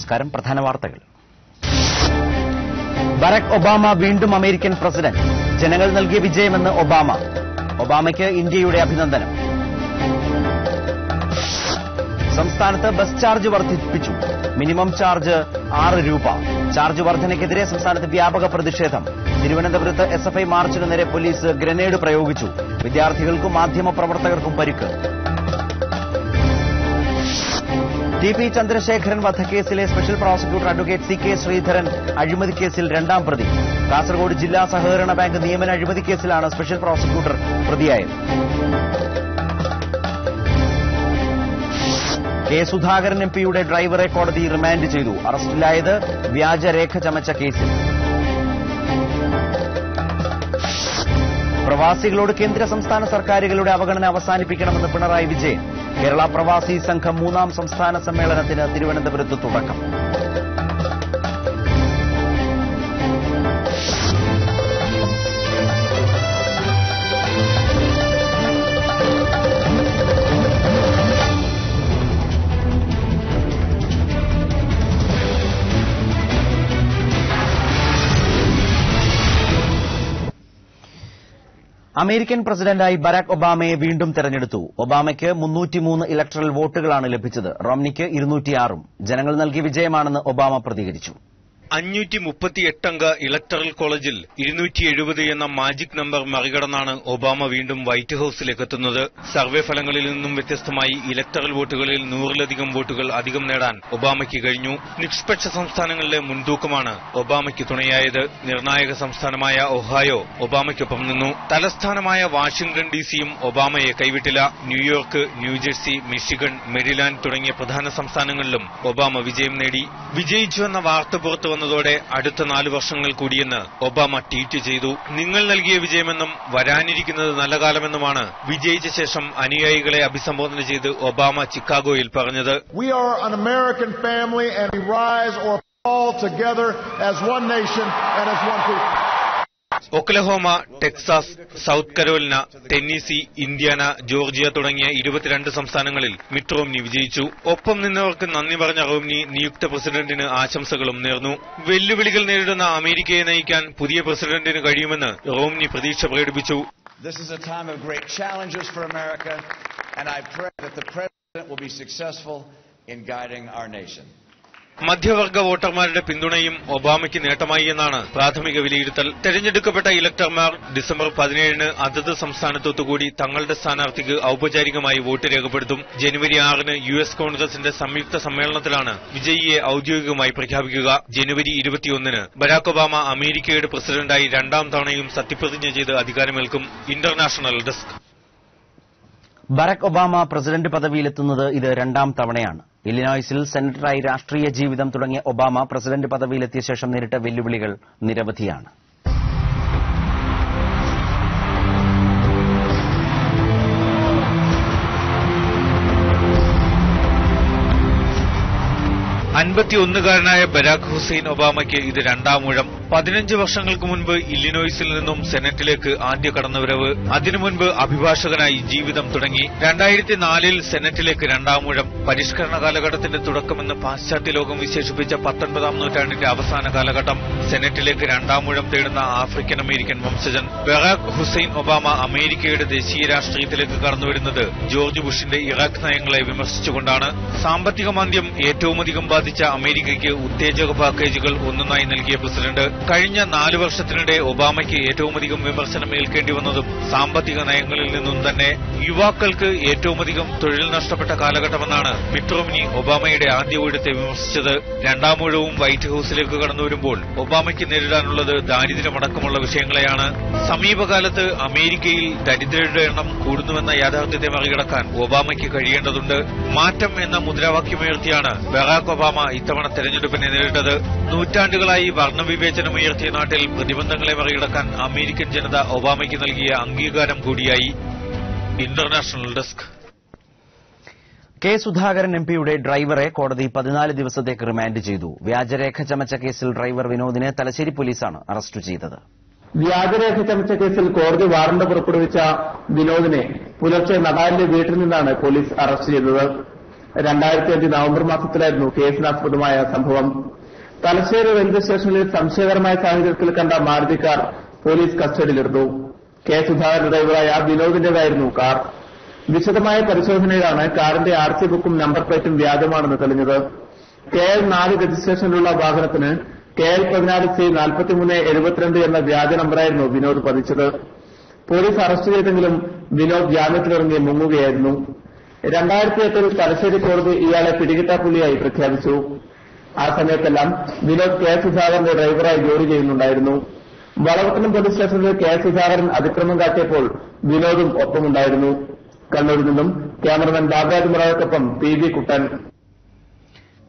നമസ്കാരം. പ്രധാന വാർത്തകൾ. ബരാക് ഒബാമ വീണ്ടും അമേരിക്കൻ പ്രസിഡന്റ്. ജനങ്ങൾ നൽകിയ വിജയമെന്ന് ഒബാമ. ഒബാമയ്ക്ക് ഇന്ത്യയുടെ അഭിനന്ദനം. സംസ്ഥാനത്ത് ബസ് ചാർജ് വർദ്ധിപ്പിച്ചു. മിനിമം ചാർജ് 6 രൂപ. ചാർജ് വർധനയ്ക്കെതിരെ സംസ്ഥാനത്ത് വ്യാപക പ്രതിഷേധം. തിരുവനന്തപുരത്ത് SFI മാർച്ചിന് നേരെ പോലീസ് ഗ്രനേഡ് പ്രയോഗിച്ചു. വിദ്യാർത്ഥികൾക്കും മാധ്യമപ്രവർത്തകർക്കും പരിക്ക്. TP ചന്ദ്രശേഖരൻ വധക്കേസിലെ special prosecutor advocate CK Sreedharan അഴിമതിക്കേസിൽ 2ാം പ്രതി. കാസർഗോഡ് ജില്ലാ സഹകരണ ബാങ്ക് നിയമന അഴിമതിക്കേസിലാണ് സ്പെഷ്യൽ പ്രോസിക്യൂട്ടർ പ്രതിയായത്. കെ സുധാകരൻ MPയുടെ ഡ്രൈവറെ കോടതി റിമാൻഡ് ചെയ്തു. അറസ്റ്റിലായത് വ്യാജരേഖ ചമച്ച കേസിൽ. പ്രവാസികളോട് കേന്ദ്ര സംസ്ഥാന സർക്കാരുകളുടെ അവഗണന അവസാനിപ്പിക്കണമെന്ന് പിണറായി വിജയൻ. കേരള പ്രവാസി സംഘം 3ാം സംസ്ഥാന സമ്മേളനത്തിന് തിരുവനന്തപുരത്ത് തുടക്കം. അമേരിക്കൻ പ്രസിഡന്റായി ബരാക് ഒബാമയെ വീണ്ടും തെരഞ്ഞെടുത്തു. ഒബാമയ്ക്ക് 303 ഇലക്ടറൽ വോട്ടുകളാണ് ലഭിച്ചത്. റോംനിക്ക് 206. ജനങ്ങൾ നൽകിയ വിജയമാണെന്ന് ഒബാമ പ്രതികരിച്ചു. 538 അംഗ ഇലക്ടറൽ കോളേജിൽ 270 എന്ന മാജിക് നമ്പർ മറികടന്നാണ് ഒബാമ വീണ്ടും വൈറ്റ് ഹൌസിലേക്ക് എത്തുന്നത്. സർവേ ഫലങ്ങളിൽ നിന്നും വ്യത്യസ്തമായി ഇലക്ടറൽ വോട്ടുകളിൽ 100-ലധികം വോട്ടുകൾ അധികം നേടാൻ ഒബാമയ്ക്ക് കഴിഞ്ഞു. നിഷ്പക്ഷ സംസ്ഥാനങ്ങളിലെ മുൻതൂക്കമാണ് ഒബാമയ്ക്ക് തുണയായത്. നിർണായക സംസ്ഥാനമായ ഒഹായോ ഒബാമയ്ക്കൊപ്പം നിന്നു. തലസ്ഥാനമായ വാഷിംഗ്ടൺ DC-യും ഒബാമയെ കൈവിട്ടില്ല. ന്യൂയോർക്ക്, ന്യൂജേഴ്സി, മിഷിഗൺ, മെരിലാൻഡ് തുടങ്ങിയ പ്രധാന സംസ്ഥാനങ്ങളിലും ഒബാമ വിജയം നേടി. വിജയിച്ചുവെന്ന വാർത്ത പുറത്തു വന്നതോടെ അടുത്ത 4 വർഷങ്ങൾ കൂടിയെന്ന് ഒബാമ ട്വീറ്റ് ചെയ്തു. നിങ്ങൾ നൽകിയ വിജയമെന്നും വരാനിരിക്കുന്നത് നല്ല കാലമെന്നുമാണ് വിജയിച്ച ശേഷം അനുയായികളെ അഭിസംബോധന ചെയ്ത് ഒബാമ ചിക്കാഗോയിൽ പറഞ്ഞത്. We are an American family and we rise or fall together as one nation and as one people. Oklahoma, Texas, South Carolina, Tennessee, Indiana, Georgia തുടങ്ങിയ 22 സംസ്ഥാനങ്ങളിൽ മിറ്റ് റോംനി വിജയിച്ചു. ഒപ്പം നിന്നവർക്ക് നന്ദി പറഞ്ഞ റോംനി നിയുക്ത പ്രസിഡന്റിന് ആശംസകളും നേർന്നു. വെല്ലുവിളികൾ നേരിടുന്ന അമേരിക്കയെ നയിക്കാൻ പുതിയ പ്രസിഡന്റിന് കഴിയുമെന്ന് റോംനി പ്രതീക്ഷ പ്രകടിപ്പിച്ചു. This is a time of great challenges for America, and I pray that the president will be successful in guiding our nation. മധ്യവർഗ വോട്ടർമാരുടെ പിന്തുണയും ഒബാമയ്ക്ക് നേട്ടമായി എന്നാണ് പ്രാഥമിക വിലയിരുത്തൽ. തെരഞ്ഞെടുക്കപ്പെട്ട ഇലക്ടർമാർ ഡിസംബർ 17-ന് അതത് സംസ്ഥാനത്തൊത്തുകൂടി തങ്ങളുടെ സ്ഥാനാർത്ഥിക്ക് ഔപചാരികമായി വോട്ട് രേഖപ്പെടുത്തും. ജനുവരി 6-ന് US കോൺഗ്രസിന്റെ സംയുക്ത സമ്മേളനത്തിലാണ് വിജയിയെ ഔദ്യോഗികമായി പ്രഖ്യാപിക്കുക. ജനുവരി 21-ന് ബരാക് ഒബാമ അമേരിക്കയുടെ പ്രസിഡന്റായി 2ാം തവണയും സത്യപ്രതിജ്ഞ ചെയ്ത് അധികാരമേൽക്കും. International desk. Barack Obama president പദവിയിലെത്തുന്നത് ഇത് 2ാം തവണയാണ്. ഇല്ലിനോയ്സിൽ സെനറ്ററായി രാഷ്ട്രീയ ജീവിതം തുടങ്ങിയ ഒബാമ പ്രസിഡന്റ് പദവിയിലെത്തിയ ശേഷം നേരിട്ട വെല്ലുവിളികൾ നിരവധിയാണ്. ായ ബരാക് ഹുസൈൻ ഒബാമയ്ക്ക് ഇത് 2ാം ഊഴം. 15 വർഷങ്ങൾക്ക് മുൻപ് ഇല്ലിനോയ്സിൽ നിന്നും സെനറ്റിലേക്ക് ആദ്യ കടന്നുവരവ്. അതിനു മുൻപ് അഭിഭാഷകനായി ജീവിതം തുടങ്ങി. 2004-ൽ സെനറ്റിലേക്ക് 2ാം ഊഴം. പരിഷ്കരണ കാലഘട്ടത്തിന്റെ തുടക്കമെന്ന് പാശ്ചാത്യ ലോകം വിശേഷിപ്പിച്ച 19ാം നൂറ്റാണ്ടിന്റെ അവസാന കാലഘട്ടം. സെനറ്റിലേക്ക് 2ാം ഊഴം തേടുന്ന ആഫ്രിക്കൻ അമേരിക്കൻ വംശജൻ. ബരാക് ഹുസൈൻ ഒബാമ അമേരിക്കയുടെ ദേശീയ രാഷ്ട്രീയത്തിലേക്ക് കടന്നുവരുന്നത് ജോർജ് ബുഷിന്റെ ഇറാഖ് നയങ്ങളെ വിമർശിച്ചുകൊണ്ടാണ്. സാമ്പത്തിക മാന്ദ്യം ഏറ്റവുമധികം ബാധിച്ച അമേരിക്കയ്ക്ക് ഉത്തേജക പാക്കേജുകൾ ഒന്നൊന്നായി നൽകിയ പ്രസിഡന്റ്. കഴിഞ്ഞ 4 വർഷത്തിനിടെ ഒബാമയ്ക്ക് ഏറ്റവുമധികം വിമർശനം ഏൽക്കേണ്ടി വന്നതും സാമ്പത്തിക നയങ്ങളിൽ നിന്നും തന്നെ. യുവാക്കൾക്ക് ഏറ്റവുമധികം തൊഴിൽ നഷ്ടപ്പെട്ട കാലഘട്ടമെന്നാണ് മിറ്റ് റോംനി ഒബാമയുടെ ആദ്യ ഊഴത്തെ വിമർശിച്ചത്. 2ാം ഊഴവും വൈറ്റ് ഹൌസിലേക്ക് കടന്നുവരുമ്പോൾ ഒബാമയ്ക്ക് നേരിടാനുള്ളത് ദാരിദ്ര്യമടക്കമുള്ള വിഷയങ്ങളെയാണ്. സമീപകാലത്ത് അമേരിക്കയിൽ ദരിദ്രരുടെ എണ്ണം കൂടുന്നുവെന്ന യാഥാർത്ഥ്യത്തെ മറികടക്കാൻ ഒബാമയ്ക്ക് കഴിയേണ്ടതുണ്ട്. മാറ്റം എന്ന മുദ്രാവാക്യമുയർത്തിയാണ് ബരാക് ഒബാമ ഇത്തവണ തെരഞ്ഞെടുപ്പിനെ നേരിട്ടത്. നൂറ്റാണ്ടുകളായി വർണ്ണവിവേചനമുയർത്തിയ നാട്ടിൽ പ്രതിബന്ധങ്ങളെ മറികടക്കാൻ അമേരിക്കൻ ജനത ഒബാമയ്ക്ക് നൽകിയ അംഗീകാരം കൂടിയായി. International desk. കെ സുധാകരൻ MPയുടെ ഡ്രൈവറെ കോടതി 14 ദിവസത്തേക്ക് റിമാൻഡ് ചെയ്തു. വ്യാജരേഖ ചമച്ച കേസിൽ ഡ്രൈവർ വിനോദിനെ തലശ്ശേരി പോലീസാണ് അറസ്റ്റ് ചെയ്തത്. വ്യാജരേഖ ചമച്ച കേസിൽ കോടതി വാറണ്ട് പുറപ്പെടുവിച്ച വിനോദിനെ പുലർച്ചെ നടാലിന്റെ വീട്ടിൽ നിന്നാണ് പോലീസ് അറസ്റ്റ് ചെയ്തത്. 2005 നവംബർ മാസത്തിലായിരുന്നു കേസിനാസ്പദമായ സംഭവം. തലശ്ശേരി റെയിൽവേ സ്റ്റേഷനിൽ സംശയകരമായ സാഹചര്യത്തിൽ കണ്ട മാരുതി കാർ പോലീസ് കസ്റ്റഡിയിലെടുത്തു. കെ സുധാകരൻ ഡ്രൈവറായ വിനോദിന്റേതായിരുന്നു കാർ. വിശദമായ പരിശോധനയിലാണ് കാറിന്റെ ആർസി ബുക്കും നമ്പർ പ്ലേറ്റും വ്യാജമാണെന്ന് തെളിഞ്ഞത്. KL 4 രജിസ്ട്രേഷനിലുള്ള വാഹനത്തിന് KL 14C 4372 എന്ന വ്യാജ നമ്പറായിരുന്നു വിനോദ് പതിച്ചത്. പോലീസ് അറസ്റ്റ് ചെയ്തെങ്കിലും വിനോദ് ജാമ്യത്തിലിറങ്ങി മുങ്ങുകയായിരുന്നു. 2008 തലശ്ശേരി കോടതി ഇയാളെ പിടികിട്ടാപ്പുള്ളിയായി പ്രഖ്യാപിച്ചു. ആ സമയത്തെല്ലാം വിനോദ് കെ സുധാകരന്റെ ഡ്രൈവറായി ജോലി ചെയ്യുന്നുണ്ടായിരുന്നു. വളപട്ടണം പോലീസ് സ്റ്റേഷനിൽ കെ സുധാകരൻ അതിക്രമം കാട്ടിയപ്പോൾ വിനോദും ഒപ്പമുണ്ടായിരുന്നു. കണ്ണൂരിൽ നിന്നും ക്യാമറമാൻ ബാബുരാജ് മുറാദക്കൊപ്പം PB കുട്ടൻ.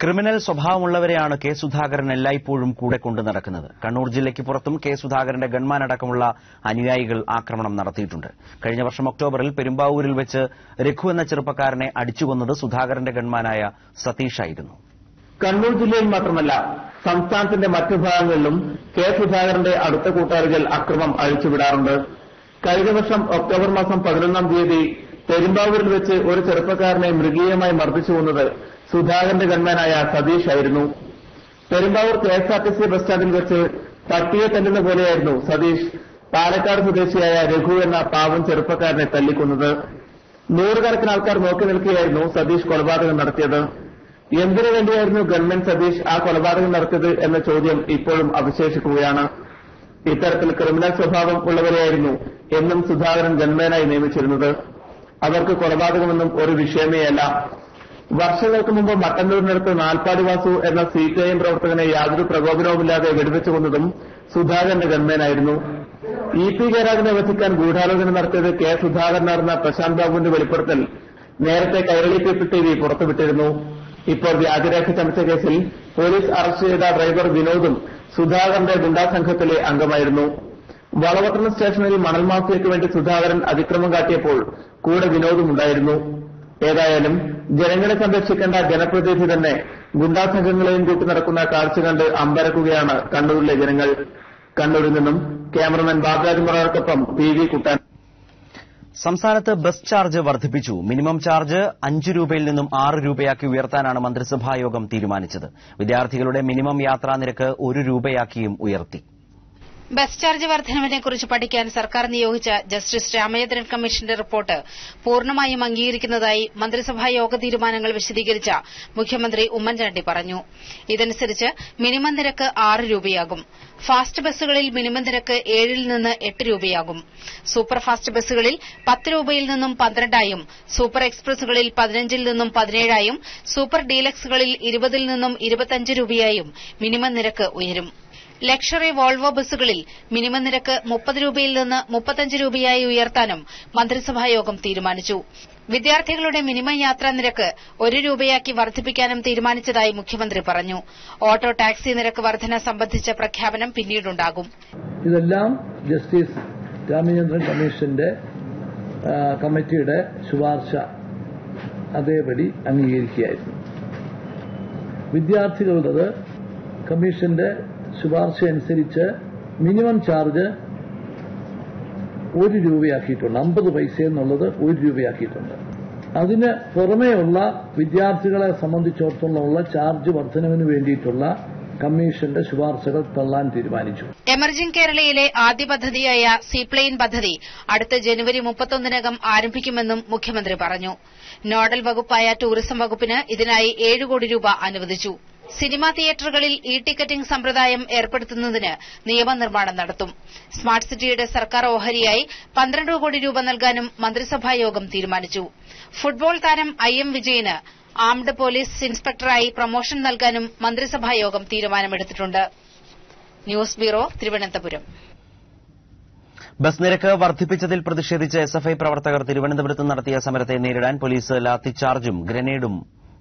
ക്രിമിനൽ സ്വഭാവമുള്ളവരെയാണ് കെ സുധാകരൻ എല്ലായ്പ്പോഴും കൂടെ കൊണ്ടു നടക്കുന്നത്. കണ്ണൂർ ജില്ലയ്ക്ക് പുറത്തും കെ സുധാകരന്റെ ഗൺമാൻ അടക്കമുള്ള അനുയായികൾ ആക്രമണം നടത്തിയിട്ടുണ്ട്. കഴിഞ്ഞ വർഷം ഒക്ടോബറിൽ പെരുമ്പാവൂരിൽ വെച്ച് രഘു എന്ന ചെറുപ്പക്കാരനെ അടിച്ചുകൊന്നത് സുധാകരന്റെ ഗൺമാനായ സതീഷായിരുന്നു. കണ്ണൂർ ജില്ലയിൽ മാത്രമല്ല സംസ്ഥാനത്തിന്റെ മറ്റു ഭാഗങ്ങളിലും കെ സുധാകരന്റെ അടുത്ത കൂട്ടാളികൾ അക്രമം അഴിച്ചുവിടാറുണ്ട്. കഴിഞ്ഞ വർഷം ഒക്ടോബർ മാസം 11-ാം തീയതി പെരുമ്പാവൂരിൽ വെച്ച് ഒരു ചെറുപ്പക്കാരനെ മൃഗീയമായി മർദ്ദിച്ചു കൊന്നത് സുധാകരന്റെ ഗൺമാനായ സതീഷ് ആയിരുന്നു. പെരുമ്പാവൂർ KSRTC ബസ് സ്റ്റാൻഡിൽ വെച്ച് പട്ടിയെ തല്ലുന്ന പോലെയായിരുന്നു സതീഷ് പാലക്കാട് സ്വദേശിയായ രഘു എന്ന പാവം ചെറുപ്പക്കാരനെ തല്ലിക്കൊന്നത്. നൂറുകണക്കിന് ആൾക്കാർ നോക്കി നിൽക്കുകയായിരുന്നു സതീഷ് കൊലപാതകം നടത്തിയത്. എന്തിനു വേണ്ടിയായിരുന്നു ഗൺമാൻ സതീഷ് ആ കൊലപാതകം നടത്തിയത് എന്ന ചോദ്യം ഇപ്പോഴും അവശേഷിക്കുകയാണ്. ഇത്തരത്തിൽ ക്രിമിനൽ സ്വഭാവം ഉള്ളവരെയായിരുന്നു എന്നും സുധാകരൻ ഗൺമാനായി നിയമിച്ചിരുന്നത്. അവർക്ക് കൊലപാതകമൊന്നും ഒരു വിഷയമേ അല്ല. വർഷങ്ങൾക്ക് മുമ്പ് മട്ടന്നൂരിനടുത്ത് നാൽപ്പാടി വാസു എന്ന CPIM പ്രവർത്തകനെ യാതൊരു പ്രകോപനവുമില്ലാതെ വെടിവെച്ചു കൊന്നതും സുധാകരന്റെ ഗൺമാനായിരുന്നു. EP ജയരാജനെ വധിക്കാൻ ഗൂഢാലോചന നടത്തിയത് കെ സുധാകരനായിരുന്ന പ്രശാന്ത് ബാബുവിന്റെ വെളിപ്പെടുത്തൽ നേരത്തെ കൈരളി പീപ്പിൾ TV പുറത്തുവിട്ടിരുന്നു. ഇപ്പോൾ വ്യാജരേഖ ചമച്ച കേസിൽ പോലീസ് അറസ്റ്റ് ചെയ്ത ഡ്രൈവർ വിനോദും സുധാകരന്റെ ഗുണ്ടാ സംഘത്തിലെ അംഗമായിരുന്നു. വളപട്ടണം സ്റ്റേഷനിൽ മണൽ മാഫിയയ്ക്ക് വേണ്ടി സുധാകരൻ അതിക്രമം കാട്ടിയപ്പോൾ കൂടെ വിനോദും ഉണ്ടായിരുന്നു. ഏതായാലും ജനങ്ങളെ സംരക്ഷിക്കേണ്ട ജനപ്രതിനിധി തന്നെ ഗുണ്ടാ സംഘങ്ങളെയും കൂട്ടി നടക്കുന്ന കാഴ്ച കണ്ട് അമ്പരക്കുകയാണ് കണ്ണൂരിലെ ജനങ്ങൾ. കണ്ണൂരിൽ നിന്നും ക്യാമറമാൻ ബാബുരാജ് മുറാദക്കൊപ്പം PB കുട്ടൻ. സംസ്ഥാനത്ത് ബസ് ചാർജ് വർദ്ധിപ്പിച്ചു. മിനിമം ചാർജ് 5 രൂപയിൽ നിന്നും 6 രൂപയാക്കി ഉയർത്താനാണ് മന്ത്രിസഭായോഗം തീരുമാനിച്ചത്. വിദ്യാർത്ഥികളുടെ മിനിമം യാത്രാ നിരക്ക് 1 രൂപയാക്കിയും ഉയർത്തി. ബസ് ചാർജ് വർധനവിനെക്കുറിച്ച് പഠിക്കാൻ സർക്കാർ നിയോഗിച്ച ജസ്റ്റിസ് രാമചന്ദ്രൻ കമ്മീഷന്റെ റിപ്പോർട്ട് പൂർണ്ണമായും അംഗീകരിക്കുന്നതായി മന്ത്രിസഭാ യോഗ തീരുമാനങ്ങൾ വിശദീകരിച്ച മുഖ്യമന്ത്രി ഉമ്മൻചാണ്ടി പറഞ്ഞു. ഇതനുസരിച്ച് മിനിമം നിരക്ക് 6 രൂപയാകും. ഫാസ്റ്റ് ബസ്സുകളിൽ മിനിമം നിരക്ക് 7-ൽ നിന്ന് 8 രൂപയാകും. സൂപ്പർ ഫാസ്റ്റ് ബസ്സുകളിൽ 10 രൂപയിൽ നിന്നും 12-ആയും സൂപ്പർ എക്സ്പ്രസുകളിൽ 15-ൽ നിന്നും 17-ആയും സൂപ്പർ ഡീലക്സുകളിൽ 20-ൽ നിന്നും 25 രൂപയായും മിനിമം നിരക്ക് ഉയരും. ലക്ഷറി വോൾവോ ബസ്സുകളിൽ മിനിമം നിരക്ക് 30 രൂപയിൽ നിന്ന് 35 രൂപയായി ഉയർത്താനും മന്ത്രിസഭായോഗം തീരുമാനിച്ചു. വിദ്യാർത്ഥികളുടെ മിനിമം യാത്രാ നിരക്ക് 1 രൂപയാക്കി വർദ്ധിപ്പിക്കാനും തീരുമാനിച്ചതായി മുഖ്യമന്ത്രി പറഞ്ഞു. ഓട്ടോ ടാക്സി നിരക്ക് വർധന സംബന്ധിച്ച പ്രഖ്യാപനം പിന്നീടുണ്ടാകും. ഇതെല്ലാം ജസ്റ്റിസ് രാമചന്ദ്രൻ കമ്മിറ്റിയുടെ ശുപാർശ അതേപടി അംഗീകരിക്കുകയായിരുന്നു. വിദ്യാർത്ഥികളുടേത് കമ്മീഷന്റെ ശുപാർശ അനുസരിച്ച് മിനിമം ചാർജ് 1 രൂപയാക്കിയിട്ടുണ്ട്. 50 പൈസ എന്നുള്ളത് 1 രൂപയാക്കിയിട്ടുണ്ട്. അതിന് പുറമെയുള്ള വിദ്യാർത്ഥികളെ സംബന്ധിച്ചിടത്തോളമുള്ള ചാർജ് വർധനവിന് വേണ്ടിയിട്ടുള്ള കമ്മീഷന്റെ ശുപാർശകൾ തള്ളാൻ തീരുമാനിച്ചു. എമർജിംഗ് കേരളയിലെ ആദ്യ പദ്ധതിയായ സീപ്ലെയിൻ പദ്ധതി അടുത്ത ജനുവരി 31-നകം ആരംഭിക്കുമെന്നും മുഖ്യമന്ത്രി പറഞ്ഞു. നോഡൽ വകുപ്പായ ടൂറിസം വകുപ്പിന് ഇതിനായി 7 കോടി രൂപ അനുവദിച്ചു. സിനിമാ തിയേറ്ററുകളിൽ ടിക്കറ്റിംഗ് സമ്പ്രദായം ഏർപ്പെടുത്തുന്നതിന് നിയമനിർമ്മാണം നടത്തും. സ്മാർട്ട് സിറ്റിയുടെ സർക്കാർ ഓഹരിയായി 12 കോടി രൂപ നൽകാനും മന്ത്രിസഭായോഗം തീരുമാനിച്ചു. ഫുട്ബോൾ താരം IM വിജയന് ആംഡ് പോലീസ് ഇൻസ്പെക്ടറായി പ്രൊമോഷൻ നൽകാനും മന്ത്രിസഭായോഗം തീരുമാനമെടുത്തിട്ടുണ്ട്. News bureau, Thiruvananthapuram. ബസ് നിരക്ക് വർദ്ധിപ്പിച്ചതിൽ പ്രതിഷേധിച്ച് SFI പ്രവർത്തകർ തിരുവനന്തപുരത്ത് നടത്തിയ സമരത്തെ നേരിടാൻ പോലീസ് ലാത്തിചാർജും ഗ്രനേഡും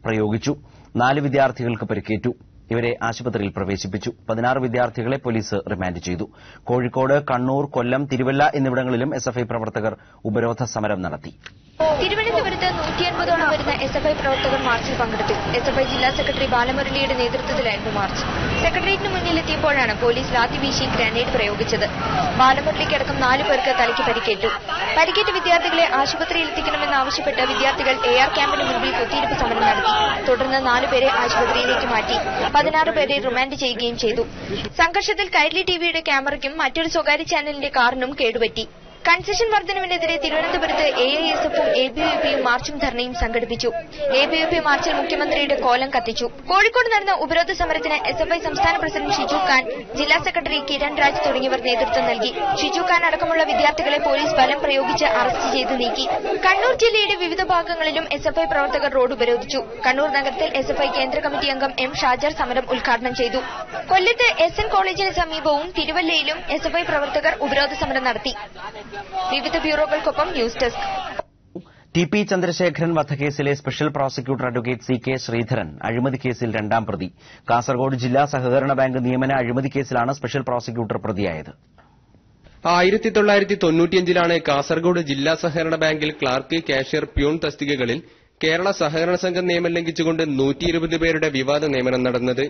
പ്രയോഗിച്ചു. 4 വിദ്യാർത്ഥികൾക്ക് പരിക്കേറ്റു. ഇവരെ ആശുപത്രിയിൽ പ്രവേശിപ്പിച്ചു. 16 വിദ്യാർത്ഥികളെ പോലീസ് റിമാൻഡ് ചെയ്തു. കോഴിക്കോട്, കണ്ണൂർ, കൊല്ലം, തിരുവല്ല എന്നിവിടങ്ങളിലും SFI പ്രവർത്തകർ ഉപരോധ സമരം നടത്തി. തിരുവനന്തപുരത്ത് 150ഓളം വരുന്ന SFI പ്രവർത്തകർ മാർച്ചിൽ പങ്കെടുത്തു. SFI ജില്ലാ സെക്രട്ടറി ബാലമുരളിയുടെ നേതൃത്വത്തിലായിരുന്നു മാർച്ച്. സെക്രട്ടേറിയറ്റിന് മുന്നിലെത്തിയപ്പോഴാണ് പോലീസ് ലാത്തി വീശി ഗ്രനേഡ് പ്രയോഗിച്ചത്. ബാലമുരളിക്കടക്കം 4 പേർക്ക് തലയ്ക്ക് പരിക്കേറ്റു. പരിക്കേറ്റ വിദ്യാർത്ഥികളെ ആശുപത്രിയിലെത്തിക്കണമെന്നാവശ്യപ്പെട്ട് വിദ്യാർത്ഥികൾ AR ക്യാമ്പിന് മുൻപിൽ കുത്തിയിരിപ്പ് സമരം നടത്തി. തുടർന്ന് 4 പേരെ ആശുപത്രിയിലേക്ക് മാറ്റി. 16 പേരെ റിമാൻഡ് ചെയ്യുകയും ചെയ്തു. സംഘർഷത്തിൽ കൈരളി ടിവിയുടെ ക്യാമറയ്ക്കും മറ്റൊരു സ്വകാര്യ ചാനലിന്റെ കാറിനും കേടുപറ്റി. കൺസെഷൻ വർധനവിനെതിരെ തിരുവനന്തപുരത്ത് AISFും ABVPയും മാർച്ചും ധർണയും സംഘടിപ്പിച്ചു. ABVP മാർച്ചിൽ മുഖ്യമന്ത്രിയുടെ കോലം കത്തിച്ചു. കോഴിക്കോട് നടന്ന ഉപരോധ സമരത്തിന് SFI സംസ്ഥാന പ്രസിഡന്റ് ഷിജു ഖാൻ, ജില്ലാ സെക്രട്ടറി കിരൺ രാജ് തുടങ്ങിയവർ നേതൃത്വം നൽകി. ഷിജു ഖാൻ അടക്കമുള്ള വിദ്യാർത്ഥികളെ പോലീസ് ബലം പ്രയോഗിച്ച് അറസ്റ്റ് ചെയ്ത് നീക്കി. കണ്ണൂർ ജില്ലയുടെ വിവിധ ഭാഗങ്ങളിലും SFI പ്രവർത്തകർ റോഡ് ഉപരോധിച്ചു. കണ്ണൂർ നഗരത്തിൽ SFI കേന്ദ്ര കമ്മിറ്റി അംഗം M ഷാജർ സമരം ഉദ്ഘാടനം ചെയ്തു. കൊല്ലത്ത് SN കോളേജിന് സമീപവും തിരുവല്ലയിലും SFI പ്രവർത്തകർ ഉപരോധ സമരം നടത്തി. വിവിധ ബ്യൂറോകൾക്കൊപ്പം ന്യൂസ് ഡെസ്ക്. TP ചന്ദ്രശേഖരൻ വധക്കേസിലെ special prosecutor advocate CK Sreedharan അഴിമതി കേസിൽ 2ാം പ്രതി. കാസർഗോഡ് ജില്ലാ സഹകരണ ബാങ്ക് നിയമന അഴിമതി കേസിലാണ് സ്പെഷ്യൽ പ്രോസിക്യൂട്ടർ പ്രതിയായത്. 1995 കാസർഗോഡ് ജില്ലാ സഹകരണ ബാങ്കിൽ ക്ലാർക്ക്, കാഷ്യർ, പ്യൂൺ തസ്തികകളിൽ കേരള സഹകരണ സംഘം നിയമം ലംഘിച്ചുകൊണ്ട് 120 പേരുടെ വിവാദ നിയമനം നടന്നത്.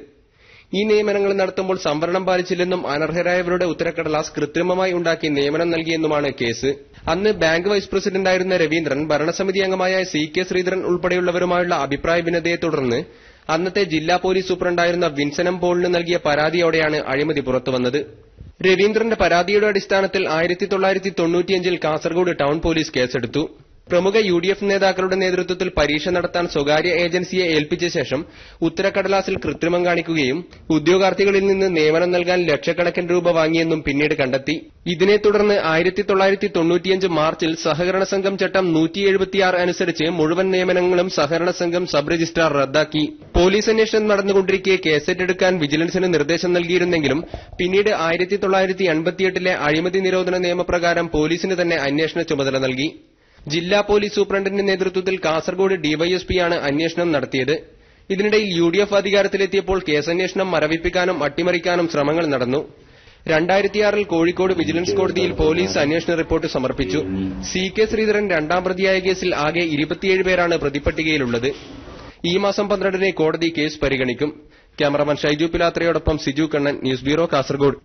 ഈ നിയമനങ്ങൾ നടത്തുമ്പോൾ സംവരണം പാലിച്ചില്ലെന്നും അനർഹരായവരുടെ ഉത്തരക്കടലാസ് കൃത്രിമമായി ഉണ്ടാക്കി നിയമനം നൽകിയെന്നുമാണ് കേസ്. അന്ന് ബാങ്ക് വൈസ് പ്രസിഡന്റായിരുന്ന രവീന്ദ്രൻ, ഭരണസമിതി അംഗമായ CK ശ്രീധരൻ ഉൾപ്പെടെയുള്ളവരുമായുള്ള അഭിപ്രായ ഭിന്നതയെ തുടർന്ന് അന്നത്തെ ജില്ലാ പോലീസ് സൂപ്രണ്ടായിരുന്ന വിൻസനം പോളിന് നൽകിയ പരാതിയോടെയാണ് അഴിമതി പുറത്തുവന്നത്. രവീന്ദ്രന്റെ പരാതിയുടെ അടിസ്ഥാനത്തിൽ 1995 കാസർഗോഡ് ടൌൺ പോലീസ് കേസെടുത്തു. പ്രമുഖ UDF നേതാക്കളുടെ നേതൃത്വത്തിൽ പരീക്ഷ നടത്താൻ സ്വകാര്യ ഏജൻസിയെ ഏൽപ്പിച്ച ശേഷം ഉത്തരക്കടലാസിൽ കൃത്രിമം കാണിക്കുകയും ഉദ്യോഗാർത്ഥികളിൽ നിന്ന് നിയമനം നൽകാൻ ലക്ഷക്കണക്കിന് രൂപ വാങ്ങിയെന്നും പിന്നീട് കണ്ടെത്തി. ഇതിനെ തുടർന്ന് 1995 മാർച്ചിൽ സഹകരണ സംഘം ചട്ടം 176 അനുസരിച്ച് മുഴുവൻ നിയമനങ്ങളും സഹകരണ സംഘം സബ് രജിസ്ട്രാർ റദ്ദാക്കി. പോലീസ് അന്വേഷണം നടന്നുകൊണ്ടിരിക്കെ കേസെറ്റെടുക്കാൻ വിജിലൻസിന് നിർദ്ദേശം നൽകിയിരുന്നെങ്കിലും പിന്നീട് 1988 അഴിമതി നിരോധന നിയമപ്രകാരം പോലീസിന് തന്നെ അന്വേഷണ ചുമതല നൽകി. ജില്ലാ പോലീസ് സൂപ്രണ്ടിന്റെ നേതൃത്വത്തിൽ കാസർഗോഡ് ഡിവൈഎസ്പിയാണ് അന്വേഷണം നടത്തിയത്. ഇതിനിടയിൽ UDF അധികാരത്തിലെത്തിയപ്പോൾ കേസന്വേഷണം മരവിപ്പിക്കാനും അട്ടിമറിക്കാനും ശ്രമങ്ങൾ നടന്നു. 2006 കോഴിക്കോട് വിജിലൻസ് കോടതിയിൽ പോലീസ് അന്വേഷണ റിപ്പോർട്ട് സമർപ്പിച്ചു. CK ശ്രീധരൻ 2ാം പ്രതിയായ കേസിൽ ആകെ 27 പേരാണ് പ്രതിപ്പട്ടികയിലുള്ളത്. ഈ മാസം 12 കോടതി കേസ് പരിഗണിക്കും. ക്യാമറമാൻ ഷൈജു പിലാത്രയോടൊപ്പം Siju Kannan, news bureau, Kasaragod.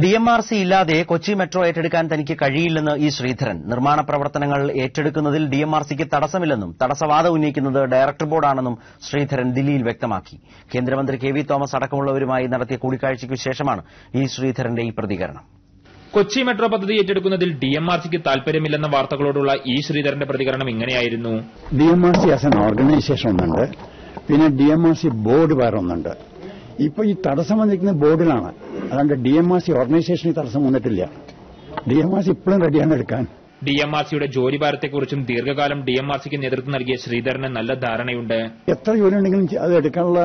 DMRC ഇല്ലാതെ കൊച്ചി മെട്രോ ഏറ്റെടുക്കാൻ തനിക്ക് കഴിയില്ലെന്ന് E ശ്രീധരൻ. നിർമ്മാണ പ്രവർത്തനങ്ങൾ ഏറ്റെടുക്കുന്നതിൽ DMRCക്ക് തടസ്സമില്ലെന്നും തടസ്സവാദം ഉന്നയിക്കുന്നത് ഡയറക്ടർ ബോർഡാണെന്നും ശ്രീധരൻ ദില്ലിയിൽ വ്യക്തമാക്കി. കേന്ദ്രമന്ത്രി KV തോമസ് അടക്കമുള്ളവരുമായി നടത്തിയ കൂടിക്കാഴ്ചയ്ക്കു ശേഷമാണ് E ശ്രീധരന്റെ ഈ പ്രതികരണം. കൊച്ചി മെട്രോ പദ്ധതി ഏറ്റെടുക്കുന്നതിൽ DMRCക്ക് താൽപര്യമില്ലെന്ന വാർത്തകളോടുള്ള E ശ്രീധരന്റെ പ്രതികരണം ഇങ്ങനെയായിരുന്നു. DMRC ആസ് എൻ ഓർഗനൈസേഷൻ ഒന്നുണ്ട്, പിന്നെ DMRC ബോർഡ് വേറെ ഒന്നുണ്ട്. ഇപ്പൊ ഈ തടസ്സം വന്നിരിക്കുന്ന ബോർഡിലാണ്, അതുകൊണ്ട് DMRC ഓർഗനൈസേഷന് തടസ്സം വന്നിട്ടില്ല. DMRC ഇപ്പോഴും റെഡിയാണ് എടുക്കാൻ. DMRCയുടെ ജോലിഭാരത്തെക്കുറിച്ചും ദീർഘകാലം DMRCക്ക് നേതൃത്വം നൽകിയ ശ്രീധരന് നല്ല ധാരണയുണ്ട്. എത്ര ജോലി ഉണ്ടെങ്കിലും അത് എടുക്കാനുള്ള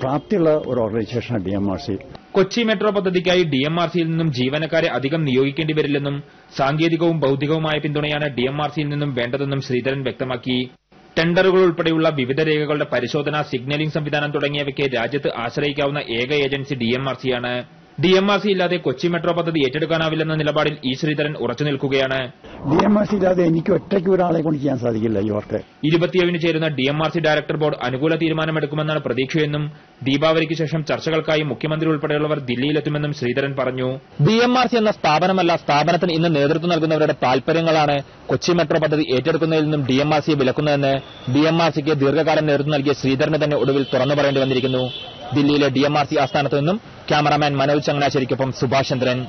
പ്രാപ്തിയുള്ള ഒരു ഓർഗനൈസേഷനാണ് DMRC. കൊച്ചി മെട്രോ പദ്ധതിക്കായി DMRCയിൽ നിന്നും ജീവനക്കാരെ അധികം നിയോഗിക്കേണ്ടി വരില്ലെന്നും സാങ്കേതികവും ഭൌതികവുമായ പിന്തുണയാണ് DMRCയിൽ നിന്നും വേണ്ടതെന്നും ശ്രീധരൻ വ്യക്തമാക്കി. ടെൻഡറുകൾ ഉൾപ്പെടെയുള്ള വിവിധ രേഖകളുടെ പരിശോധന, സിഗ്നലിംഗ് സംവിധാനം തുടങ്ങിയവയ്ക്ക് രാജ്യത്ത് ആശ്രയിക്കാവുന്ന ഏക ഏജൻസി DMRCയാണ്. DMRC ഇല്ലാതെ കൊച്ചി മെട്രോ പദ്ധതി ഏറ്റെടുക്കാനാവില്ലെന്ന നിലപാടിൽ E ശ്രീധരൻ ഉറച്ചു നിൽക്കുകയാണ്. DMRC ഇല്ലാതെ എനിക്ക് ഒറ്റയ്ക്ക് ഒരാളെ കൊണ്ട് ചെയ്യാൻ സാധിക്കില്ല. ഈ വർക്ക് 27 ചേരുന്ന DMRC ഡയറക്ടർ ബോർഡ് അനുകൂല തീരുമാനമെടുക്കുമെന്നാണ് പ്രതീക്ഷയെന്നും ദീപാവലിക്ക് ശേഷം ചർച്ചകൾക്കായി മുഖ്യമന്ത്രി ഉൾപ്പെടെയുള്ളവർ ദില്ലിയിലെത്തുമെന്നും ശ്രീധരൻ പറഞ്ഞു. DMRC എന്ന സ്ഥാപനമല്ല, സ്ഥാപനത്തിന് ഇന്ന് നേതൃത്വം നൽകുന്നവരുടെ താൽപര്യങ്ങളാണ് കൊച്ചി മെട്രോ പദ്ധതി ഏറ്റെടുക്കുന്നതിൽ നിന്നും DMRCയെ വിലക്കുന്നതെന്ന് DMRCക്ക് ദീർഘകാലം നേതൃത്വം നൽകിയ ശ്രീധരന് തന്നെ ഒടുവിൽ തുറന്നു പറയേണ്ടി വന്നിരിക്കുന്നു. ദില്ലിയിലെ DMRC ആസ്ഥാനത്ത് നിന്നും ക്യാമറാമാൻ മനോജ് ചങ്ങനാശ്ശേരിക്കൊപ്പം സുഭാഷ് ചന്ദ്രൻ.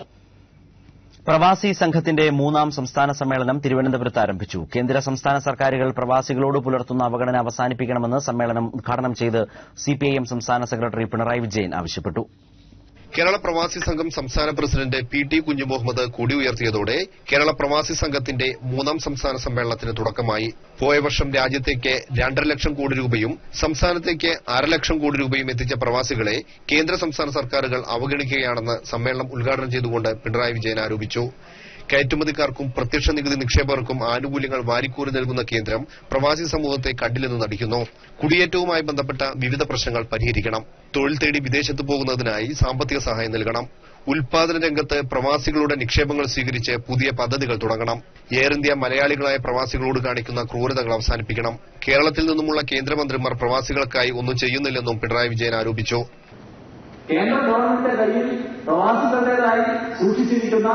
പ്രവാസി സംഘത്തിന്റെ 3ാം സംസ്ഥാന സമ്മേളനം തിരുവനന്തപുരത്ത് ആരംഭിച്ചു. കേന്ദ്ര സംസ്ഥാന സർക്കാരുകൾ പ്രവാസികളോട് പുലർത്തുന്ന അവഗണന അവസാനിപ്പിക്കണമെന്ന് സമ്മേളനം ഉദ്ഘാടനം ചെയ്ത് CPIM സംസ്ഥാന സെക്രട്ടറി പിണറായി വിജയൻ ആവശ്യപ്പെട്ടു. കേരള പ്രവാസി സംഘം സംസ്ഥാന പ്രസിഡന്റ് PT കുഞ്ഞുമുഹമ്മദ് കൊടി ഉയർത്തിയതോടെ കേരള പ്രവാസി സംഘത്തിന്റെ 3ാം സംസ്ഥാന സമ്മേളനത്തിന് തുടക്കമായി. പോയ വർഷം രാജ്യത്തേക്ക് 2.5 ലക്ഷം കോടി രൂപയും സംസ്ഥാനത്തേക്ക് 1/2 ലക്ഷം കോടി രൂപയും എത്തിച്ച പ്രവാസികളെ കേന്ദ്ര സംസ്ഥാന സർക്കാരുകൾ അവഗണിക്കുകയാണെന്ന് സമ്മേളനം ഉദ്ഘാടനം ചെയ്തുകൊണ്ട് പിണറായി വിജയൻ ആരോപിച്ചു. കയറ്റുമതിക്കാർക്കും പ്രത്യക്ഷ നികുതി നിക്ഷേപകർക്കും ആനുകൂല്യങ്ങൾ വാരിക്കൂറി നൽകുന്ന കേന്ദ്രം പ്രവാസി സമൂഹത്തെ കണ്ടില്ലെന്ന് നടിക്കുന്നു. കുടിയേറ്റവുമായി ബന്ധപ്പെട്ട വിവിധ പ്രശ്നങ്ങൾ പരിഹരിക്കണം. തൊഴിൽ തേടി വിദേശത്ത് പോകുന്നതിനായി സാമ്പത്തിക സഹായം നൽകണം. ഉൽപാദന രംഗത്ത് പ്രവാസികളുടെ നിക്ഷേപങ്ങൾ സ്വീകരിച്ച് പുതിയ പദ്ധതികൾ തുടങ്ങണം. എയർ ഇന്ത്യ മലയാളികളായ പ്രവാസികളോട് കാണിക്കുന്ന ക്രൂരതകൾ അവസാനിപ്പിക്കണം. കേരളത്തിൽ നിന്നുമുള്ള കേന്ദ്രമന്ത്രിമാർ പ്രവാസികൾക്കായി ഒന്നും ചെയ്യുന്നില്ലെന്നും പിണറായി വിജയൻ ആരോപിച്ചു. കേന്ദ്ര ഗവൺമെന്റിന്റെ കയ്യിൽ പ്രവാസികളുടേതായി സൂക്ഷിച്ചിരിക്കുന്ന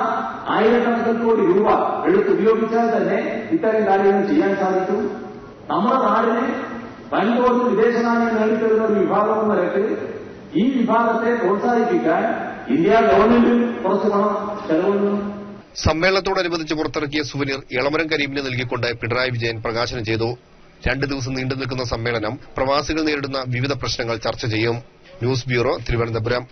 ആയിരക്കണക്കിന് കോടി രൂപ എടുത്തുപയോഗിച്ചാൽ തന്നെ ഇത്തരം കാര്യങ്ങൾ ചെയ്യാൻ സാധിക്കും. നമ്മുടെ നാടിനെ വൻതോതിൽ വിദേശ നാണ്യം നേടിത്തരുന്ന ഒരു വിഭാഗം എന്ന നിലയ്ക്ക് ഈ വിഭാഗത്തെ പ്രോത്സാഹിപ്പിക്കാൻ ഇന്ത്യ ഗവൺമെന്റിൽ കുറച്ച് പണം ചെലവഴിക്കും. സമ്മേളനത്തോടനുബന്ധിച്ച് പുറത്തിറക്കിയ സുവനീർ എളമരം കരീമിന് നൽകിക്കൊണ്ട് പിണറായി വിജയൻ പ്രകാശനം ചെയ്തു. 2 ദിവസം നീണ്ടുനിൽക്കുന്ന സമ്മേളനം പ്രവാസികൾ നേരിടുന്ന വിവിധ പ്രശ്നങ്ങൾ ചർച്ച ചെയ്യും. News bureau, Thiruvananthapuram.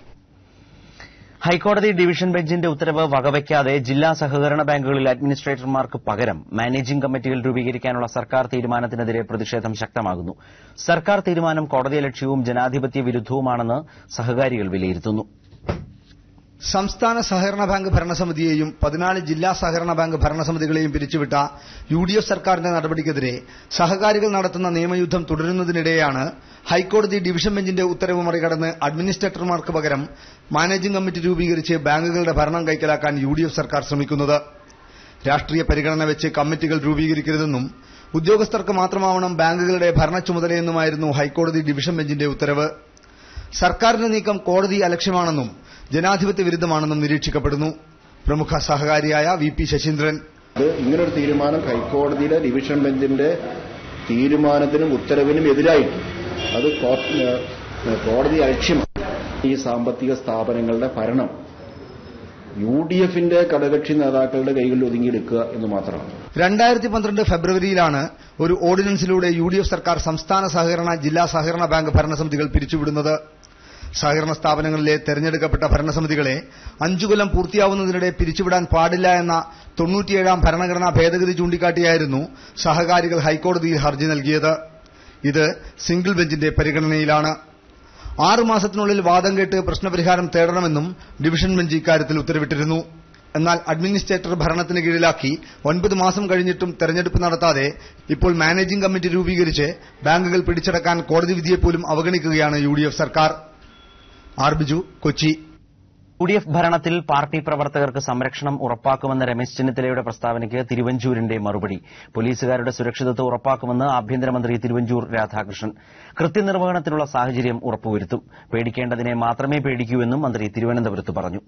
ഹൈക്കോടതി ഡിവിഷൻ ബെഞ്ചിന്റെ ഉത്തരവ് വകവയ്ക്കാതെ ജില്ലാ സഹകരണ ബാങ്കുകളിൽ അഡ്മിനിസ്ട്രേറ്റർമാർക്ക് പകരം മാനേജിംഗ് കമ്മിറ്റികൾ രൂപീകരിക്കാനുള്ള സർക്കാർ തീരുമാനത്തിനെതിരെ പ്രതിഷേധം ശക്തമാകുന്നു. സർക്കാർ തീരുമാനം കോടതിയലക്ഷ്യവും ജനാധിപത്യ വിരുദ്ധവുമാണെന്ന് സഹകാരികൾ വിലയിരുത്തുന്നു. സംസ്ഥാന സഹകരണ ബാങ്ക് ഭരണസമിതിയെയും 14 ജില്ലാ സഹകരണ ബാങ്ക് ഭരണസമിതികളെയും പിരിച്ചുവിട്ട UDF സർക്കാരിന്റെ നടപടിക്കെതിരെ സഹകാരികൾ നടത്തുന്ന നിയമയുദ്ധം തുടരുന്നതിനിടെയാണ് ഹൈക്കോടതി ഡിവിഷൻ ബെഞ്ചിന്റെ ഉത്തരവ് മറികടന്ന് അഡ്മിനിസ്ട്രേറ്റർമാർക്ക് പകരം മാനേജിംഗ് കമ്മിറ്റി രൂപീകരിച്ച് ബാങ്കുകളുടെ ഭരണം കൈക്കലാക്കാൻ UDF സർക്കാർ ശ്രമിക്കുന്നത്. രാഷ്ട്രീയ പരിഗണന വെച്ച് കമ്മിറ്റികൾ രൂപീകരിക്കരുതെന്നും ഉദ്യോഗസ്ഥർക്ക് മാത്രമാവണം ബാങ്കുകളുടെ ഭരണ ചുമതലയെന്നുമായിരുന്നു ഹൈക്കോടതി ഡിവിഷൻ ബെഞ്ചിന്റെ ഉത്തരവ്. സർക്കാരിന്റെ നീക്കം കോടതി അലക്ഷ്യമാണെന്നും ജനാധിപത്യ വിരുദ്ധമാണെന്നും നിരീക്ഷിക്കപ്പെടുന്നു. പ്രമുഖ സഹകാരിയായ VP ശശീന്ദ്രൻ, ഇങ്ങനൊരു തീരുമാനം ഹൈക്കോടതിയിലെ ഡിവിഷൻ ബെഞ്ചിന്റെ തീരുമാനത്തിനും ഉത്തരവിനും എതിരായിട്ട് അത് കോടതി അലക്ഷ്യമാണ്. ഈ സാമ്പത്തിക സ്ഥാപനങ്ങളുടെ ഭരണം UDFന്റെ ഘടകകക്ഷി നേതാക്കളുടെ കൈകളിൽ ഒതുങ്ങിയെടുക്കുക എന്ന് മാത്രമാണ്. 2012 ഫെബ്രുവരിയിലാണ് ഒരു ഓർഡിനൻസിലൂടെ UDF സർക്കാർ സംസ്ഥാന സഹകരണ, ജില്ലാ സഹകരണ ബാങ്ക് ഭരണസമിതികൾ പിരിച്ചുവിടുന്നത്. സഹകരണ സ്ഥാപനങ്ങളിലെ തെരഞ്ഞെടുക്കപ്പെട്ട ഭരണസമിതികളെ 5 കൊല്ലം പൂർത്തിയാവുന്നതിനിടെ പിരിച്ചുവിടാൻ പാടില്ല എന്ന 97ാം ഭരണഘടനാ ഭേദഗതി ചൂണ്ടിക്കാട്ടിയായിരുന്നു സഹകാരികൾ ഹൈക്കോടതിയിൽ ഹർജി നൽകിയത്. ഇത് സിംഗിൾ ബെഞ്ചിന്റെ പരിഗണനയിലാണ്. 6 മാസത്തിനുള്ളിൽ വാദം കേട്ട് പ്രശ്നപരിഹാരം തേടണമെന്നും ഡിവിഷൻ ബെഞ്ച് ഇക്കാര്യത്തിൽ ഉത്തരവിട്ടിരുന്നു. എന്നാൽ അഡ്മിനിസ്ട്രേറ്റർ ഭരണത്തിന് കീഴിലാക്കി 9 മാസം കഴിഞ്ഞിട്ടും തെരഞ്ഞെടുപ്പ് നടത്താതെ ഇപ്പോൾ മാനേജിംഗ് കമ്മിറ്റി രൂപീകരിച്ച് ബാങ്കുകൾ പിടിച്ചടക്കാൻ കോടതി വിധിയെപ്പോലും അവഗണിക്കുകയാണ് UDF സർക്കാർ. ബിജു, കൊച്ചി. UDF ഭരണത്തിൽ പാർട്ടി പ്രവർത്തകർക്ക് സംരക്ഷണം ഉറപ്പാക്കുമെന്ന രമേശ് ചെന്നിത്തലയുടെ പ്രസ്താവനയ്ക്ക് തിരുവഞ്ചൂരിന്റെ മറുപടി. പോലീസുകാരുടെ സുരക്ഷിതത്വം ഉറപ്പാക്കുമെന്ന് ആഭ്യന്തരമന്ത്രി തിരുവഞ്ചൂർ രാധാകൃഷ്ണൻ. കൃത്യനിർവഹണത്തിനുള്ള സാഹചര്യം ഉറപ്പുവരുത്തും. പേടിക്കേണ്ടതിനെ മാത്രമേ പേടിക്കൂ എന്നും മന്ത്രി തിരുവനന്തപുരത്ത് പറഞ്ഞു.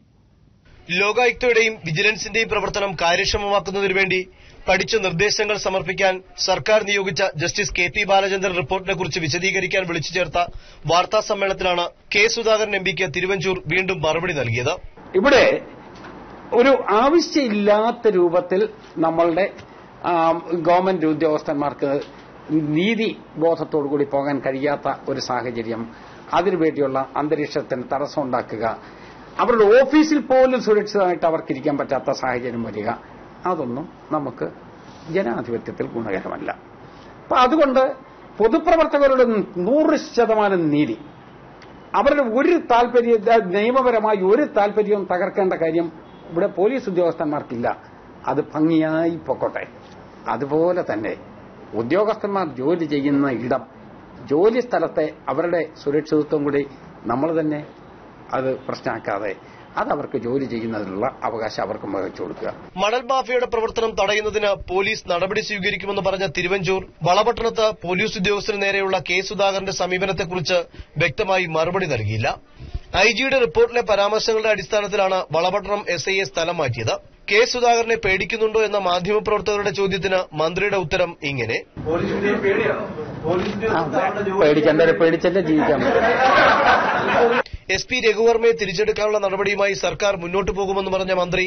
ലോകായുക്തയുടെയും വിജിലൻസിന്റെയും പ്രവർത്തനം കാര്യക്ഷമമാക്കുന്നതിനുവേണ്ടി പഠിച്ച നിർദ്ദേശങ്ങൾ സമർപ്പിക്കാൻ സർക്കാർ നിയോഗിച്ച ജസ്റ്റിസ് KP ബാലചന്ദ്രൻ റിപ്പോർട്ടിനെക്കുറിച്ച് വിശദീകരിക്കാൻ വിളിച്ചു ചേർത്ത വാർത്താ സമ്മേളനത്തിലാണ് K സുധാകരൻ MPക്ക് തിരുവഞ്ചൂർ വീണ്ടും മറുപടി നൽകിയത്. ഇവിടെ ഒരു ആവശ്യമില്ലാത്ത രൂപത്തിൽ നമ്മളുടെ ഗവൺമെന്റ് ഉദ്യോഗസ്ഥന്മാർക്ക് നീതി ബോധത്തോടുകൂടി പോകാൻ കഴിയാത്ത ഒരു സാഹചര്യം, അതിനുവേണ്ടിയുള്ള അന്തരീക്ഷത്തിന് തടസ്സമുണ്ടാക്കുക, അവരുടെ ഓഫീസിൽ പോലും സുരക്ഷിതമായിട്ട് അവർക്കിരിക്കാൻ പറ്റാത്ത സാഹചര്യം വരിക, അതൊന്നും നമുക്ക് ജനാധിപത്യത്തിൽ ഗുണകരമല്ല. അപ്പൊ അതുകൊണ്ട് പൊതുപ്രവർത്തകരുടെ 100% നീതി, അവരുടെ ഒരു നിയമപരമായി ഒരു താല്പര്യവും തകർക്കേണ്ട കാര്യം ഇവിടെ പോലീസ് ഉദ്യോഗസ്ഥന്മാർക്കില്ല. അത് ഭംഗിയായി പൊക്കോട്ടെ. അതുപോലെ തന്നെ ഉദ്യോഗസ്ഥന്മാർ ജോലി ചെയ്യുന്ന ഇടം, ജോലി സ്ഥലത്തെ അവരുടെ സുരക്ഷിതത്വം കൂടി നമ്മൾ തന്നെ അത് പ്രശ്നമാക്കാതെ അതവർക്ക് ജോലി ചെയ്യുന്നതിനുള്ള അവകാശം അവർക്കും വഹിച്ചു കൊടുക്കുക. മണൽ മാഫിയയുടെ പ്രവർത്തനം തടയുന്നതിന് പോലീസ് നടപടി സ്വീകരിക്കുമെന്ന് പറഞ്ഞ തിരുവഞ്ചൂർ വളപട്ടണത്ത് പോലീസ് ഉദ്യോഗസ്ഥന് നേരെയുള്ള K സുധാകരന്റെ സമീപനത്തെക്കുറിച്ച് വ്യക്തമായി മറുപടി നൽകിയില്ല. IGയുടെ റിപ്പോർട്ടിലെ പരാമർശങ്ങളുടെ അടിസ്ഥാനത്തിലാണ് വളപട്ടണം SIയെ സ്ഥലം മാറ്റിയത്. K സുധാകരനെ പേടിക്കുന്നുണ്ടോ എന്ന മാധ്യമപ്രവർത്തകരുടെ ചോദ്യത്തിന് മന്ത്രിയുടെ ഉത്തരം ഇങ്ങനെ: പേടിച്ചല്ലേ ജീവിക്കാം. SP രഘുവർമ്മയെ തിരിച്ചെടുക്കാനുള്ള നടപടിയുമായി സർക്കാർ മുന്നോട്ടു പോകുമെന്ന് പറഞ്ഞ മന്ത്രി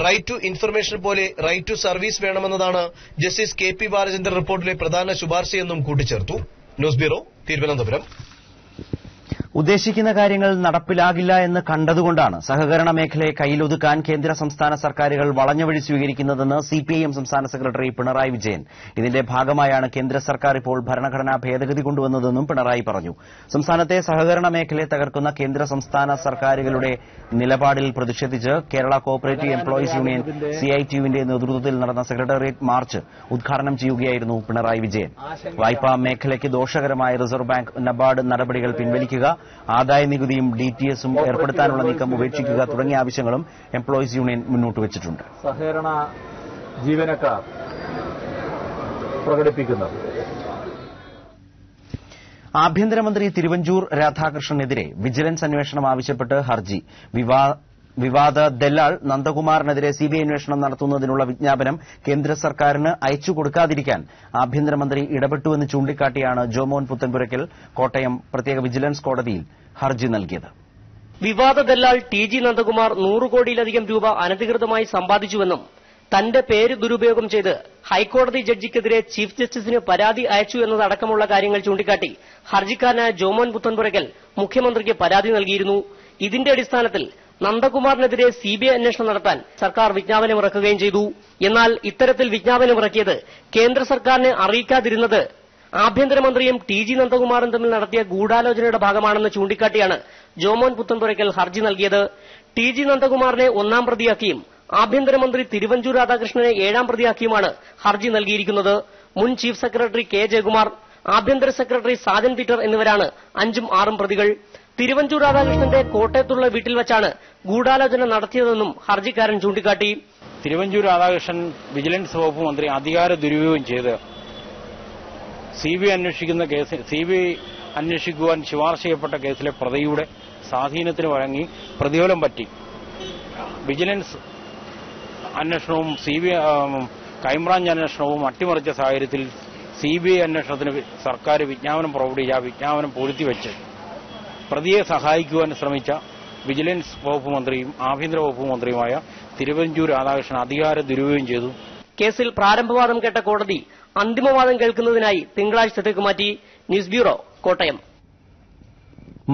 റൈറ്റ് ടു ഇൻഫർമേഷൻ പോലെ റൈറ്റ് ടു സർവീസ് വേണമെന്നതാണ് ജസ്റ്റിസ് KP ബാലചന്ദ്രൻ റിപ്പോർട്ടിലെ പ്രധാന ശുപാർശയെന്നും കൂട്ടിച്ചേർത്തു. News bureau, Thiruvananthapuram. ഉദ്ദേശിക്കുന്ന കാര്യങ്ങൾ നടപ്പിലാകില്ല എന്ന് കണ്ടതുകൊണ്ടാണ് സഹകരണ മേഖലയെ കയ്യിലൊതുക്കാൻ കേന്ദ്ര സംസ്ഥാന സർക്കാരുകൾ വളഞ്ഞവഴി സ്വീകരിക്കുന്നതെന്ന് CPIM സംസ്ഥാന സെക്രട്ടറി പിണറായി വിജയൻ. ഇതിന്റെ ഭാഗമായാണ് കേന്ദ്ര സർക്കാർ ഇപ്പോൾ ഭരണഘടനാ ഭേദഗതി കൊണ്ടുവന്നതെന്നും പിണറായി പറഞ്ഞു. സംസ്ഥാനത്തെ സഹകരണ മേഖലയെ തകർക്കുന്ന കേന്ദ്ര സംസ്ഥാന സർക്കാരുകളുടെ നിലപാടിൽ പ്രതിഷേധിച്ച് കേരള കോഓപ്പറേറ്റീവ് എംപ്ലോയീസ് യൂണിയൻ CITUവിന്റെ നേതൃത്വത്തിൽ നടന്ന സെക്രട്ടേറിയറ്റ് മാർച്ച് ഉദ്ഘാടനം ചെയ്യുകയായിരുന്നു പിണറായി വിജയൻ. വായ്പാ മേഖലയ്ക്ക് ദോഷകരമായ റിസർവ് ബാങ്ക്, നബാർഡ് നടപടികൾ പിൻവലിക്കുക, ആദായ നികുതിയും DTSഉം ഏർപ്പെടുത്താനുള്ള നീക്കം ഉപേക്ഷിക്കുക തുടങ്ങിയ ആവശ്യങ്ങളും എംപ്ലോയീസ് യൂണിയൻ മുന്നോട്ട് വച്ചിട്ടുണ്ട്. സഹകരണ ജീവനക്കാർ പ്രകടിപ്പിക്കുന്നത് ആഭ്യന്തരമന്ത്രി തിരുവഞ്ചൂർ രാധാകൃഷ്ണനെതിരെ വിജിലൻസ് അന്വേഷണം ആവശ്യപ്പെട്ട് ഹർജി. വിവാദ ദല്ലാൾ നന്ദകുമാറിനെതിരെ CBI അന്വേഷണം നടത്തുന്നതിനുള്ള വിജ്ഞാപനം കേന്ദ്ര സർക്കാരിന് അയച്ചുകൊടുക്കാതിരിക്കാൻ ആഭ്യന്തരമന്ത്രി ഇടപെട്ടുവെന്ന് ചൂണ്ടിക്കാട്ടിയാണ് ജോമോൻ പുത്തൻപുരയ്ക്കൽ കോട്ടയം പ്രത്യേക വിജിലൻസ് കോടതിയിൽ ഹർജി നൽകിയത്. വിവാദ ദല്ലാൾ TG നന്ദകുമാർ 100 കോടിയിലധികം രൂപ അനധികൃതമായി സമ്പാദിച്ചുവെന്നും തന്റെ പേര് ദുരുപയോഗം ചെയ്ത് ഹൈക്കോടതി ജഡ്ജിക്കെതിരെ ചീഫ് ജസ്റ്റിസിന് പരാതി അയച്ചു എന്നതടക്കമുള്ള കാര്യങ്ങൾ ചൂണ്ടിക്കാട്ടി ഹർജിക്കാരനായ ജോമോൻ പുത്തൻപുരയ്ക്കൽ മുഖ്യമന്ത്രിക്ക് പരാതി നൽകിയിരുന്നു. ഇതിന്റെ അടിസ്ഥാനത്തിൽ നന്ദകുമാറിനെതിരെ CBI അന്വേഷണം നടത്താൻ സർക്കാർ വിജ്ഞാപനമിറക്കുകയും ചെയ്തു. എന്നാൽ ഇത്തരത്തിൽ വിജ്ഞാപനമിറക്കിയത് കേന്ദ്ര സർക്കാരിനെ അറിയിക്കാതിരുന്നത് ആഭ്യന്തരമന്ത്രിയും TG നന്ദകുമാറും തമ്മിൽ നടത്തിയ ഗൂഢാലോചനയുടെ ഭാഗമാണെന്ന് ചൂണ്ടിക്കാട്ടിയാണ് ജോമോൻ പുത്തൻപുരയ്ക്കൽ ഹർജി നൽകിയത്. TG നന്ദകുമാറിനെ 1-ാം പ്രതിയാക്കിയും ആഭ്യന്തരമന്ത്രി തിരുവഞ്ചൂർ രാധാകൃഷ്ണനെ 7-ാം പ്രതിയാക്കിയുമാണ് ഹർജി നൽകിയിരിക്കുന്നത്. മുൻ ചീഫ് സെക്രട്ടറി K. ജയകുമാർ, ആഭ്യന്തര സെക്രട്ടറി സാജൻ പീറ്റർ എന്നിവരാണ് 5ഉം 6ഉം പ്രതികൾ. തിരുവഞ്ചൂർ രാധാകൃഷ്ണന്റെ കോട്ടയത്തുള്ള വീട്ടിൽ വെച്ചാണ് ഗൂഢാലോചന നടത്തിയതെന്നും ഹർജിക്കാരൻ ചൂണ്ടിക്കാട്ടി. തിരുവഞ്ചൂർ രാധാകൃഷ്ണൻ വിജിലൻസ് വകുപ്പ് മന്ത്രി അധികാര ദുരുപയോഗം ചെയ്ത് CBI അന്വേഷിക്കുവാൻ ശുപാർശ ചെയ്യപ്പെട്ട കേസിലെ പ്രതിയുടെ സ്വാധീനത്തിന് വഴങ്ങി പ്രതിഫലം പറ്റി വിജിലൻസ് അന്വേഷണവും ക്രൈംബ്രാഞ്ച് അന്വേഷണവും അട്ടിമറിച്ച സാഹചര്യത്തിൽ CBI അന്വേഷണത്തിന് സർക്കാർ വിജ്ഞാപനം പുറപ്പെടുവിച്ച ആ വിജ്ഞാപനം പൂഴ്ത്തിവെച്ച് പ്രതിയെ സഹായിക്കുവാൻ ശ്രമിച്ച വിജിലൻസ് വകുപ്പ് മന്ത്രിയും ആഭ്യന്തര വകുപ്പ് മന്ത്രിയുമായ തിരുവഞ്ചൂർ രാധാകൃഷ്ണൻ അധികാര ദുരുപയോഗം ചെയ്തു. കേസിൽ പ്രാരംഭവാദം കേട്ട കോടതി അന്തിമവാദം കേൾക്കുന്നതിനായി തിങ്കളാഴ്ചത്തേക്ക് മാറ്റി. News bureau, Kottayam.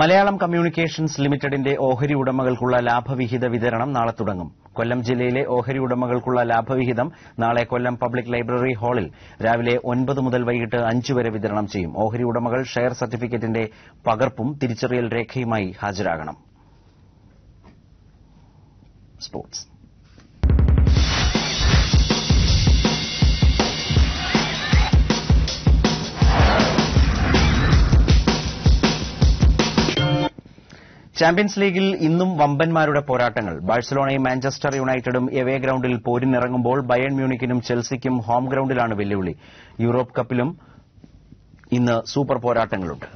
Malayalam communications ലിമിറ്റഡിന്റെ ഓഹരി ഉടമകൾക്കുള്ള ലാഭവിഹിത വിതരണം നാളെ തുടങ്ങും. കൊല്ലം ജില്ലയിലെ ഓഹരി ഉടമകൾക്കുള്ള ലാഭവിഹിതം നാളെ കൊല്ലം പബ്ലിക് ലൈബ്രറി ഹാളിൽ രാവിലെ 9 മുതൽ വൈകിട്ട് 5 വരെ വിതരണം ചെയ്യും. ഓഹരി ഉടമകൾ ഷെയർ സർട്ടിഫിക്കറ്റിന്റെ പകർപ്പും തിരിച്ചറിയൽ രേഖയുമായി ഹാജരാകണം. സ്പോർട്സ്. ചാമ്പ്യൻസ് ലീഗിൽ ഇന്നും വമ്പന്മാരുടെ പോരാട്ടങ്ങൾ. ബാഴ്സലോണയും മാഞ്ചസ്റ്റർ യുണൈറ്റഡും എവേ ഗ്രൌണ്ടിൽ പോരിനിറങ്ങുമ്പോൾ ബയേൺ മ്യൂണിക്കിനും ചെൽസിക്കും ഹോം ഗ്രൌണ്ടിലാണ് വെല്ലുവിളി. യൂറോപ്പ് കപ്പിലും ഇന്ന് സൂപ്പർ പോരാട്ടങ്ങളുണ്ട്.